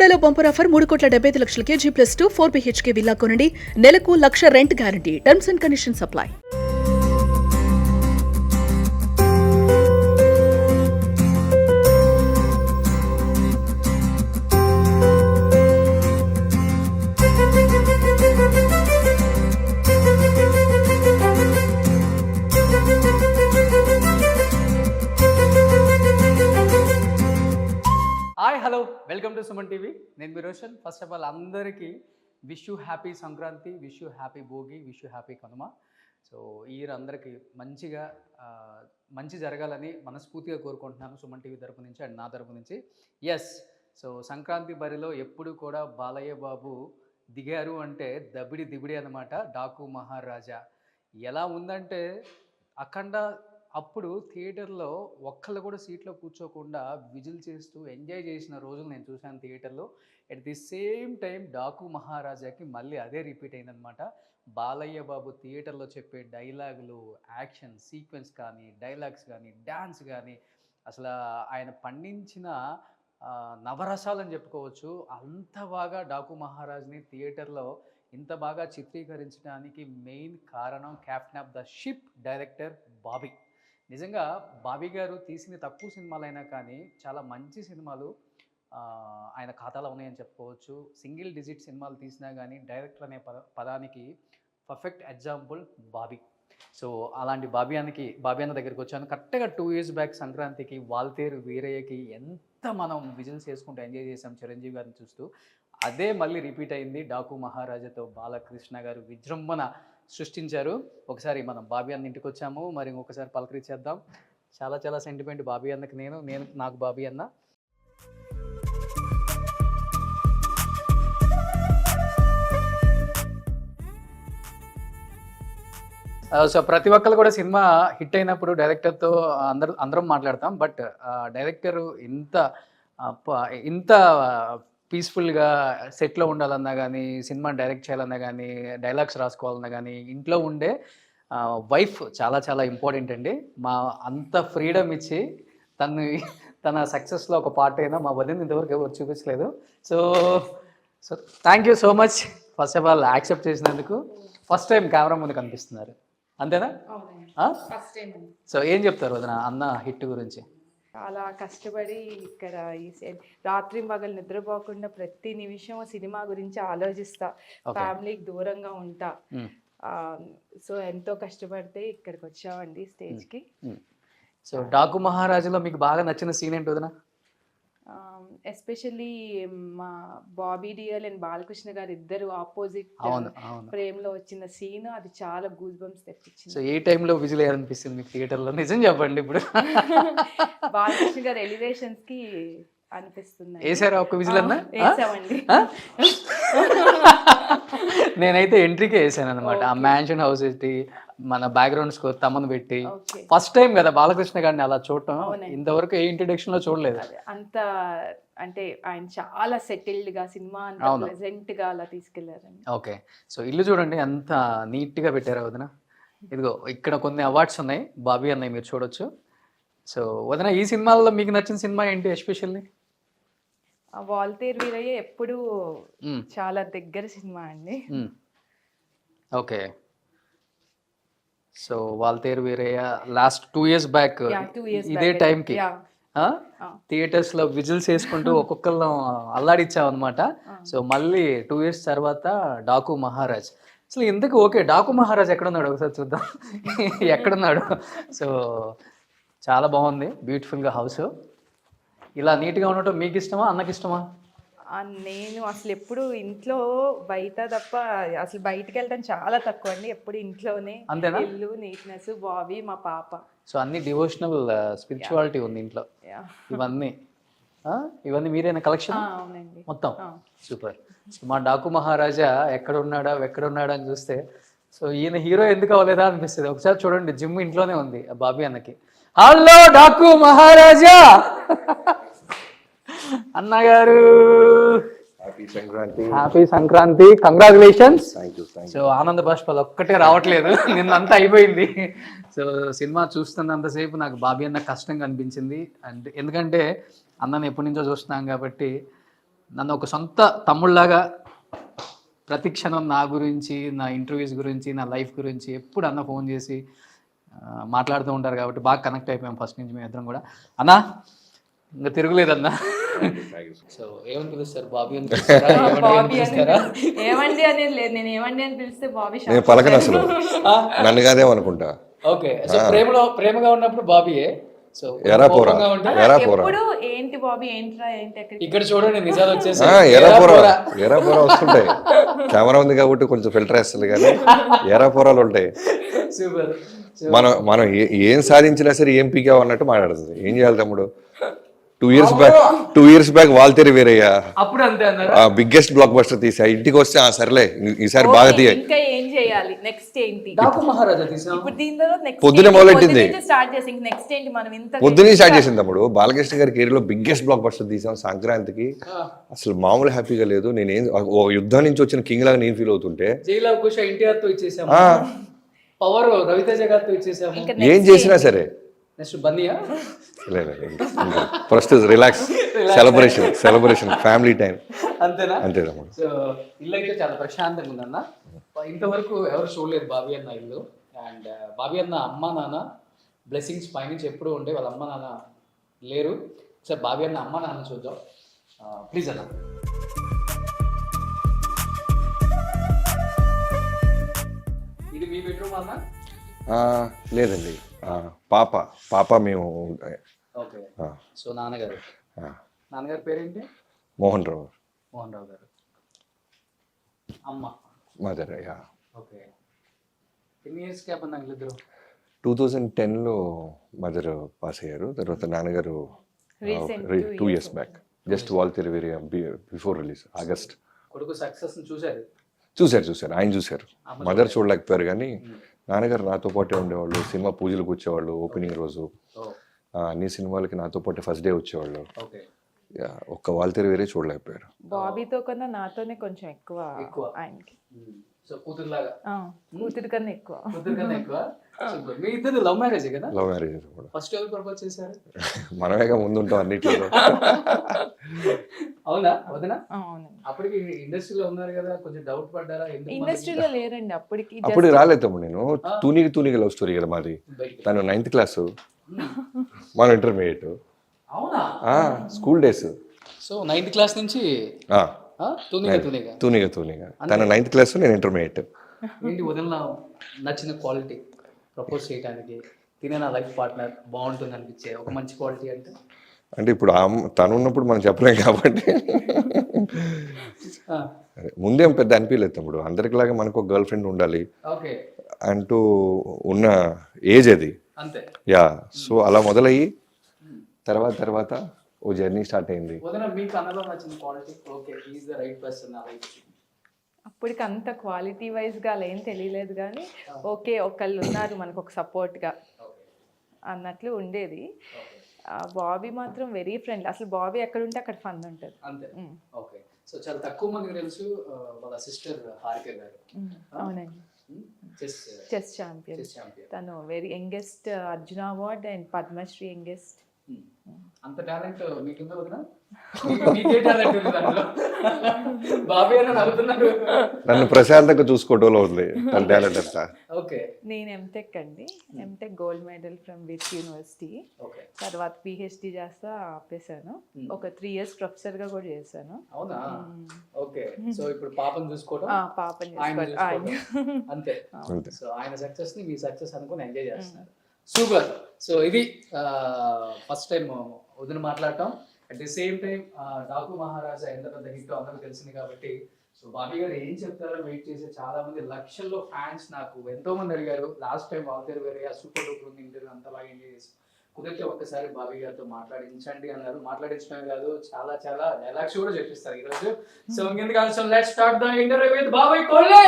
బెల్లంకొండలో bumper offer 3,75,00,000 KG+2 4 BHK villa కొనండి. నెలకు 1,00,000 rent guarantee. Terms and conditions apply. Hi hello welcome to Suman TV. నేను మీ Roshan. First of all అందరికీ wish you happy Sankranti, wish you happy Bhogi, wish you happy Kanuma. So ఈ year అందరికీ మంచి జరగాలని మనస్ఫూర్తిగా కోరుకుంటున్నాను సుమన్ టీవీ తరపు నుంచి అండ్ నా తరపు నుంచి. ఎస్, సో సంక్రాంతి బరిలో ఎప్పుడు కూడా బాలయ్య బాబు దిగారు అంటే దిబిడి అనమాట. డాకు మహారాజా ఎలా ఉందంటే అఖండ అప్పుడు థియేటర్లో ఒక్కళ్ళు కూడా సీట్లో కూర్చోకుండా విజిల్ చేస్తూ ఎంజాయ్ చేసిన రోజులు నేను చూశాను థియేటర్లో. At the same time Daaku మహారాజాకి మళ్ళీ అదే రిపీట్ అయిందనమాట. బాలయ్య బాబు థియేటర్లో చెప్పే డైలాగులు, యాక్షన్ సీక్వెన్స్ కానీ, డైలాగ్స్ కానీ, డ్యాన్స్ కానీ, అసలు ఆయన పండించిన నవరసాలని చెప్పుకోవచ్చు. అంత బాగా డాకు మహారాజ్ని థియేటర్లో ఇంత బాగా చిత్రీకరించడానికి మెయిన్ కారణం captain of the ship director Bobby. నిజంగా బాబీ గారు తీసిన తక్కువ సినిమాలైనా కానీ చాలా మంచి సినిమాలు ఆయన ఖాతాలో ఉన్నాయని చెప్పుకోవచ్చు. సింగిల్ డిజిట్ సినిమాలు తీసినా కానీ డైరెక్టర్ అనే పదానికి పర్ఫెక్ట్ ఎగ్జాంపుల్ బాబీ. సో అలాంటి బాబీ అన్న దగ్గరికి వచ్చాను. కరెక్ట్గా 2 years బ్యాక్ సంక్రాంతికి వాల్తేరు వీరయ్యకి ఎంత మనం విజిల్స్ చేసుకుంటూ ఎంజాయ్ చేసాం చిరంజీవి గారిని చూస్తూ. అదే మళ్ళీ రిపీట్ అయింది. డాకు మహారాజాతో బాలకృష్ణ గారు విజృంభణ సృష్టించారు. ఒకసారి మనం బాబీ అన్న ఇంటికి వచ్చాము, మరి ఇంకొకసారి పలకరించేద్దాం. చాలా సెంటిమెంట్ బాబీ అన్నకి. నేను నాకు బాబీ అన్న. సో ప్రతి ఒక్కరు కూడా సినిమా హిట్ అయినప్పుడు డైరెక్టర్తో అందరం మాట్లాడతాం. బట్ డైరెక్టర్ ఇంత పీస్ఫుల్గా సెట్లో ఉండాలన్నా కానీ, సినిమా డైరెక్ట్ చేయాలన్నా కానీ, డైలాగ్స్ రాసుకోవాలన్నా కానీ, ఇంట్లో ఉండే వైఫ్ చాలా ఇంపార్టెంట్ అండి. అంత ఫ్రీడమ్ ఇచ్చి తన సక్సెస్లో ఒక పార్ట్ అయినా మా వదిన ఇంతవరకు ఎవరు చూపించలేదు. So thank you so much. First of all accept చేసినందుకు. ఫస్ట్ టైం కెమెరా ముందు కనిపిస్తున్నారు, అంతేనా? సో ఏం చెప్తారు వదిన అన్న హిట్ గురించి? చాలా కష్టపడి ఇక్కడ రాత్రి పగలు నిద్రపోకుండా ప్రతి నిమిషం సినిమా గురించి ఆలోచిస్తా, ఫ్యామిలీకి దూరంగా ఉంటా. సో ఎంతో కష్టపడితే ఇక్కడికి వచ్చామండి స్టేజ్కి. సో డాకు మహారాజులో మీకు బాగా నచ్చిన సీన్ ఏంటి వదిన? ఎస్పెషల్లీ మా బాబీ డియల్ అండ్ బాలకృష్ణ గారు ఇద్దరు ఆపోజిట్ ప్రేమలో వచ్చిన సీన్, అది చాలా గూస్ బంప్స్ తెప్పించింది. సో ఏ టైంలో విజిల్ అనిపిస్తుంది మీకు థియేటర్లో? నిజం చెప్పండి. ఇప్పుడు బాలకృష్ణ గారు ఎలివేషన్స్ కి అనిపిస్తుంది. వేసారా ఒక్క విజిల్ అన్నా? వేసామండి. నేనైతే ఎంట్రీకే వేసాను అనమాట. ఆ మ్యాన్షన్ హౌస్ పెట్టి మన బ్యాక్గ్రౌండ్ స్కోర్ తమను పెట్టి ఫస్ట్ టైం కదా బాలకృష్ణ గారిని అలా చూడటం. ఇంతవరకు ఏ ఇంట్రడక్షన్ లో చూడలేదు. అంత అంటే ఆయన చాలా సెటిల్డ్ గా సినిమా ప్రెజెంట్ గా అలా తీసుకెళ్లారండి. ఓకే, సో ఇల్లు చూడండి ఎంత నీట్ గా పెట్టారా వదిన. ఇదిగో ఇక్కడ కొన్ని అవార్డ్స్ ఉన్నాయి బాబీ అన్నయ్య, మీరు చూడొచ్చు. సో వదిన ఈ సినిమాల్లో మీకు నచ్చిన సినిమా ఏంటి ఎస్పెషల్లీ? వాల్తేరు వీరయ్య ఎప్పుడు చాలా దగ్గర సినిమా అండి. Okay, so Waltair Veerayya last 2 years back ఇదే టైంకి థియేటర్స్ లో విజిల్స్ వేసుకుంటూ ఒక్కొక్కరు అల్లాడిచ్చాం అనమాట. సో మళ్ళీ 2 years తర్వాత డాకు మహారాజ్. అసలు ఎందుకు ఓకే డాకు మహారాజ్ ఎక్కడున్నాడు ఒకసారి చూద్దాం. ఎక్కడున్నాడు? సో చాలా బాగుంది, బ్యూటిఫుల్గా హౌస్. ఇలా నీట్గా ఉండటం మీకు ఇష్టమా అన్నకి ఇష్టమా? నేను అసలు ఎప్పుడు ఇంట్లో బయట తప్ప అసలు బయటకు వెళ్ళడం చాలా తక్కువ అండి. ఎప్పుడు ఇంట్లోనే. అంతేనా? ఇల్లు నీట్నెస్, బాబీ, మా పాప. సో అన్ని డివోషనల్ స్పిరిచువాలిటీ ఉంది ఇంట్లో. ఇవన్నీ మీరేనా కలెక్షన్? అవునండి, మొత్తం సూపర్. మా డాకు మహారాజా ఎక్కడున్నాడా అని చూస్తే సో ఈయన హీరో ఎందుకు అవ్వలేదా అనిపిస్తుంది. ఒకసారి చూడండి, జిమ్ ఇంట్లోనే ఉంది బాబీ అన్నకి. హలో డాకు మహారాజా అన్నగారు, హ్యాపీ సంక్రాంతి, కంగ్రాచులేషన్స్. సో ఆనంద బాష్పాలు ఒక్కటే రావట్లేదు, నిన్నంతా అయిపోయింది. సో సినిమా చూస్తున్నంతసేపు నాకు బాబీ అన్న కష్టంగా అనిపించింది. అండ్ ఎందుకంటే అన్నని ఎప్పటి నుంచో చూస్తున్నాం కాబట్టి నన్ను ఒక సొంత తమ్ముళ్ళలాగా ప్రతి క్షణం నా గురించి, నా ఇంటర్వ్యూస్ గురించి, నా లైఫ్ గురించి ఎప్పుడు అన్న ఫోన్ చేసి మాట్లాడుతూ ఉంటారు కాబట్టి బాగా కనెక్ట్ అయిపోయాం ఫస్ట్ నుంచి మేము ఇద్దరం కూడా. అన్నా ఇంకా తిరుగులేదన్నా. సో ఏమని పిలుస్తారు? బాబీ అని పిలుస్తారా? బాబీ ఏమండి అనేది లేదు, నేను ఏమండి అని పిలిస్తే బాబీ నేను పలకను అసలు, నన్ను కాదేమనుకుంటా. ఓకే, సో ప్రేమగా ఉన్నప్పుడు బాబీయే. సో ఎరా పోరా, ఎరా పోరా, ఎప్పుడు ఏంటి బాబీ, ఏంట్రా, ఏంటి ఎక్కడికి. ఇక్కడ చూడండి నిజాలు వచ్చేసి ఎరా పోరా వస్తుంటాయి. కెమెరా ఉంది కాబట్టి కొంచెం ఫిల్టర్ వేస్తుంది కానీ ఎరా పోరాలు ఉంటాయి. సూపర్. మనం ఏం సాధించినా సరే ఏం పీకావు అన్నట్టు మాట్లాడుతుంది. ఏం చేయాలి తమ్ముడు? 2 years బ్యాక్ వాల్తేరి వేరయ్యా, అప్పుడు అంతే అన్నారు. బిగ్గెస్ట్ బ్లాక్ బస్టర్ తీసా. ఇంటికి వస్తే సర్లే ఈసారి బాగా తీయాలి. ఇంకా ఏం చేయాలి, నెక్స్ట్ ఏంటి? డాకు మహారాజా తీసాం. ఇప్పుడు దీనిలో నెక్స్ట్ పొద్దునే మొదలెట్టింది, స్టార్ట్ చేసి నెక్స్ట్ ఏంటి మనం ఇంత పొద్దునే స్టార్ట్ చేసింది తమ్ముడు. బాలకృష్ణ గారి కెరీర్లో బిగ్గెస్ట్ బ్లాక్ బస్టర్ తీసాం సంక్రాంతికి. అసలు మామూలు హ్యాపీగా లేదు. నేనేం ఓ యుద్ధం నుంచి వచ్చిన కింగ్ లాగా నేను ఫీల్ అవుతుంటే, జైలా కుష ఎన్టీఆర్ తో ఇచ్చేసాము, పవర్ రవితేజ గారితో ఇచ్చేసాము. ఏం చేసినా సరే నెక్స్ట్ బన్నీయా first relax, celebration family time, అంతేనా? అంతే తమ్ముడు. సో ఇల్లు అయితే చాలా ప్రశాంతంగా ఉందన్న. ఇంతవరకు ఎవరు చూడలేదు బాబీ అన్న ఇల్లు. అండ్ బాబీ అన్న అమ్మ నాన్న బ్లెస్సింగ్స్ పైనుంచి ఎప్పుడూ ఉండే, వాళ్ళ అమ్మ నాన్న లేరు. సార్ బాబీ అన్న అమ్మ నాన్న చూద్దాం ప్లీజ్ అన్న. ఇది మీ బెడ్రూమ్ అన్న? లేదండి, పాప మేము. ఓకే, సో నాన్నగారి పేరేంటి? మోహన్ రావు గారు. అమ్మ మదర్. ఓకే, ఎన్ని ఇయర్స్ గ్యాప్ అన్న ఇద్దరు? 2010లో మదర్ పాస్ అయ్యారు. తర్వాత నాన్నగారు 2 years back, just Waltair వేరియా before release August. కొడుకు సక్సెస్ చూశారు? చూశారు, ఆయన చూశారు. మదర్ చూడలేకపోయారు కానీ నాన్నగారు నాతో పాటే ఉండేవాళ్ళు. సినిమా పూజలకు వచ్చేవాళ్ళు, ఓపెనింగ్ రోజు అన్ని సినిమాలకి నాతో పాటు ఫస్ట్ డే వచ్చేవాళ్ళు. ఒక్క వాల్తేరి వేరే చూడలేకపోయారు. బాబీతో కన్నా నాతోనే కొంచెం ఎక్కువ ఆయనకి. సో కూతురులాగా? కూతురు కన్నా ఎక్కువ. మీ ఇద్దరు లవ్ మ్యారేజ్ కదా? లవ్ మ్యారేజ్ కూడా. ఫస్ట్ ఎవరు ప్రపోజ్ చేశారు? మనమేగా ముందుంటాం అన్నిట్లో. అవునా వదినా? అవునండి. అప్పటికి ఇండస్ట్రీలో ఉన్నారు కదా, కొంచెం డౌట్ పడ్డారా? ఇండస్ట్రీలో లేరండి అప్పటికి. అప్పుడు రాలేదు. నేను తూనిగి లవ్ స్టోరీ కదా మాది. తను 9th క్లాస్, మనం ఇంటర్మీడియట్. అవునా? School days. So 9th class నుంచి తూనిగా. తను 9th క్లాస్, నేను ఇంటర్మీడియట్. ఏంటి వదిన నచ్చిన క్వాలిటీ ప్రపోజ్ చేయడానికి, తినే నా లైఫ్ పార్ట్నర్ బాగుంటుంది అనిపించే ఒక మంచి క్వాలిటీ అంటే ఇప్పుడు తను ఉన్నప్పుడు మనం చెప్పలేం కాబట్టి ముందేం పెద్ద అనిపించలేదు తమ్ముడు. అందరికిలాగా మనకు ఒక గర్ల్ ఫ్రెండ్ ఉండాలి అంటూ ఉన్న ఏజ్ అది. సో అలా మొదలయ్యి తర్వాత ఓ జర్నీ స్టార్ట్ అయింది. అప్పటికి అంత క్వాలిటీ వైజ్గా అలా ఏం తెలియలేదు కానీ ఓకే ఒకళ్ళు ఉన్నారు మనకు ఒక సపోర్ట్గా అన్నట్లు ఉండేది. బాబీ మాత్రం వెరీ ఫ్రెండ్లీ. అసలు బాబీ ఎక్కడ ఉంటే అక్కడ ఫన్ ఉంటుంది. అంతే. ఓకే, సో చాలా తక్కువ మందికి తెలుసు వాళ్ళ సిస్టర్ హారిక గారు. అవునండి, చెస్ ఛాంపియన్. తను very youngest Arjuna award and Padmashri youngest. అంత టాలెంట్ మీకుందా వదినా? మీకే టాలెంట్ ఉంది దాంట్లో. బాబీ అని నవ్వుతున్నారు. నన్ను ప్రశాంతంగా చూసుకోవడంలో ఉంది తన టాలెంట్ అంతా. ఓకే, నేను ఎంటెక్ అండి. MTech gold medal from with university. తర్వాత పిహెచ్డి చేస్తా ఆపేసాను. ఒక 3 years ప్రొఫెసర్గా కూడా చేశాను. అవునా? ఓకే, సో ఇప్పుడు పాపను చూసుకోవడం, పాపని అంతే. సో ఆయన సక్సెస్ ని మీ సక్సెస్ అనుకుని ఎంజాయ్ చేస్తున్నారు. సూపర్. సో ఇది ఫస్ట్ టైం వదిన మాట్లాడటం. At the same time Daaku Maharaja ఎంత పెద్ద హిట్ అందరికి తెలిసింది కాబట్టి సో బాబీ గారు ఏం చెప్తారని వెయిట్ చేసి చాలా మంది లక్షల్లో ఫ్యాన్స్ నాకు ఎంతో మంది అడిగారు. లాస్ట్ టైం వాల్తేరు వేరే సూపర్ డూపర్ ఉంది ఇంటర్వ్యూ అంతలాగా ఎంజాయ్ చేసి కుదిరితే ఒక్కసారి బాబీ గారితో మాట్లాడించండి అన్నారు. మాట్లాడించడమే కాదు చాలా చాలా డైలాగ్స్ కూడా చెప్పిస్తారు ఈరోజు. సో ఇంకెందుకు ఆలస్యం, let's start the interview with Bobby కొల్లే.